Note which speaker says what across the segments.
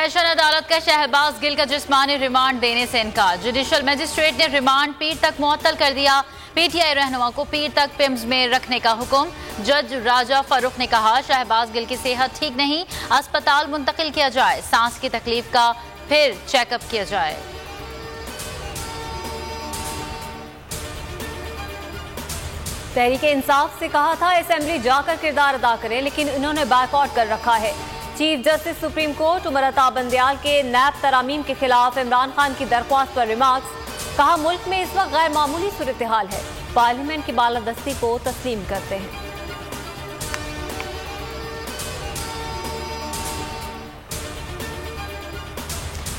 Speaker 1: Session अदालत का शहबाज गिल का जिस्मानी रिमांड देने से इनकार। जुडिशल मजिस्ट्रेट ने रिमांड पीर तक मुअत्तल कर दिया। पीटीआई रहनुमा को पीर तक पिम्स में रखने का हुक्म। जज राजा फारूक ने कहा शहबाज गिल की सेहत ठीक नहीं, अस्पताल मुंतकिल किया जाए, सांस की तकलीफ का फिर चेकअप किया जाए।
Speaker 2: तहरीक इंसाफ से कहा था असेंबली जाकर किरदार अदा करें, लेकिन इन्होंने बायकॉट कर रखा है। Chief justice supreme court उमरता Bandial के नैब तरामीम के खिलाफ इमरान खान की दरख्वास्त पर रिमार्क्स। कहा मुल्क में इस वक्त गैर मामूली सूरत हाल है, पार्लियामेंट की बालादस्ती को तस्लीम करते हैं।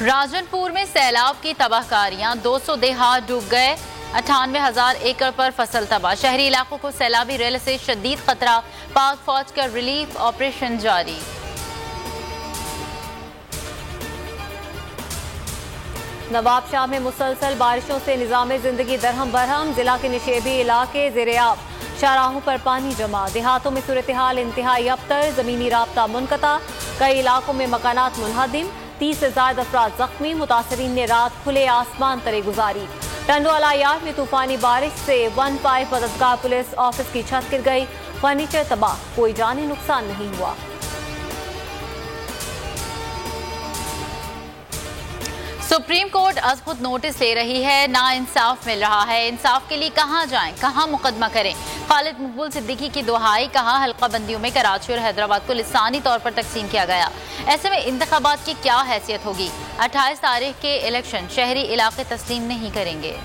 Speaker 1: राजनपुर में सैलाब की तबाहकारियां, 200 देहात डूब गए, 98,000 एकड़ पर फसल तबाह। शहरी इलाकों को सैलाबी रेल से शदीद खतरा, पाक फौज का रिलीफ ऑपरेशन जारी।
Speaker 2: नवाबशाह में मुसलसल बारिशों से निज़ाम जिंदगी दरहम बरहम। जिला के निशेबी इलाके ज़ेरे-आब, शाहराहों पर पानी जमा। देहातों में सूरत हाल इंतहाई अबतर, ज़मीनी राब्ता मुनक़ता। कई इलाकों में मकानात मुनहदिम, 30 से ज़ायद अफराद जख्मी। मुतासरीन ने रात खुले आसमान तले गुजारी। टंडोवाला यार्ड में तूफानी बारिश से 15 मददगार पुलिस ऑफिस की छत गिर गई, फर्नीचर तबाह, कोई जानी नुकसान नहीं हुआ।
Speaker 1: सुप्रीम कोर्ट आज खुद नोटिस ले रही है, ना इंसाफ मिल रहा है, इंसाफ के लिए कहां जाएं, कहां मुकदमा करें। खालिद मकबूल सिद्दीकी की दुहाई, कहा हल्का बंदियों में कराची और हैदराबाद को लिसानी तौर पर तकसीम किया गया। ऐसे में इंतखाबात की क्या हैसियत होगी। 28 तारीख के इलेक्शन शहरी इलाके तस्लीम नहीं करेंगे।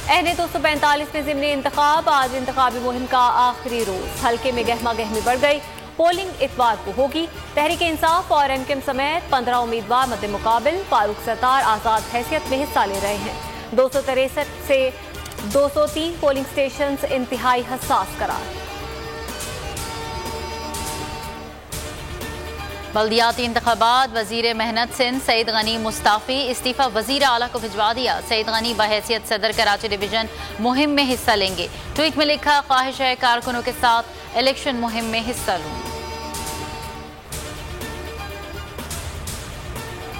Speaker 2: एन 245 में ज़िमनी इंतखाब, आज इंतखाबी मुहिम का आखिरी रोज। हल्के में गहमा गहमी बढ़ गई, पोलिंग इतवार को होगी। तहरीक इंसाफ और एमकेएम समेत 15 उम्मीदवार मद्दे मुकाबिल। फारूक सत्तार आज़ाद हैसियत में हिस्सा ले रहे हैं। 263 से 203 पोलिंग स्टेशन इंतहाई हसास करार।
Speaker 1: बल्दियाती इंतखाबात, वजीर मेहनत सिंध सईद गनी मुस्ताफी, इस्तीफा वजीर आला को भिजवा दिया। सईद गनी बहैसियत सदर कराची डिवीजन मुहिम में हिस्सा लेंगे। ट्वीट में लिखा ख्वाहिश है कारकुनों के साथ इलेक्शन मुहिम में हिस्सा लूं।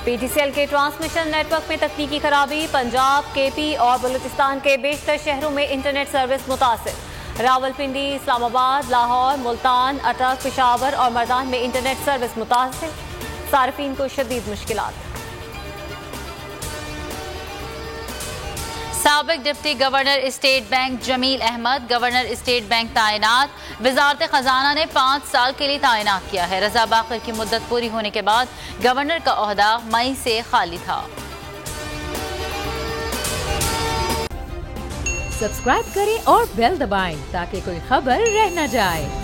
Speaker 2: पीटीसीएल के ट्रांसमिशन नेटवर्क में तकनीकी खराबी, पंजाब, केपी और बलूचिस्तान के बेशतर शहरों में इंटरनेट सर्विस मुतासिर। रावलपिंडी, इस्लामाबाद, लाहौर, मुल्तान, अटक, पेशावर और मर्दान में इंटरनेट सर्विस मुतासिर। सार्फिन को शदीद मुश्किलात।
Speaker 1: साबिक deputy governor state bank Jamil Ahmed governor state bank तैनात। वजारत खजाना ने 5 साल के लिए तैनात किया है। रजा बाकर की मुद्दत पूरी होने के बाद गवर्नर का ओहदा मई से खाली था।
Speaker 3: सब्सक्राइब करें और बेल दबाएं ताकि कोई खबर रह न जाए।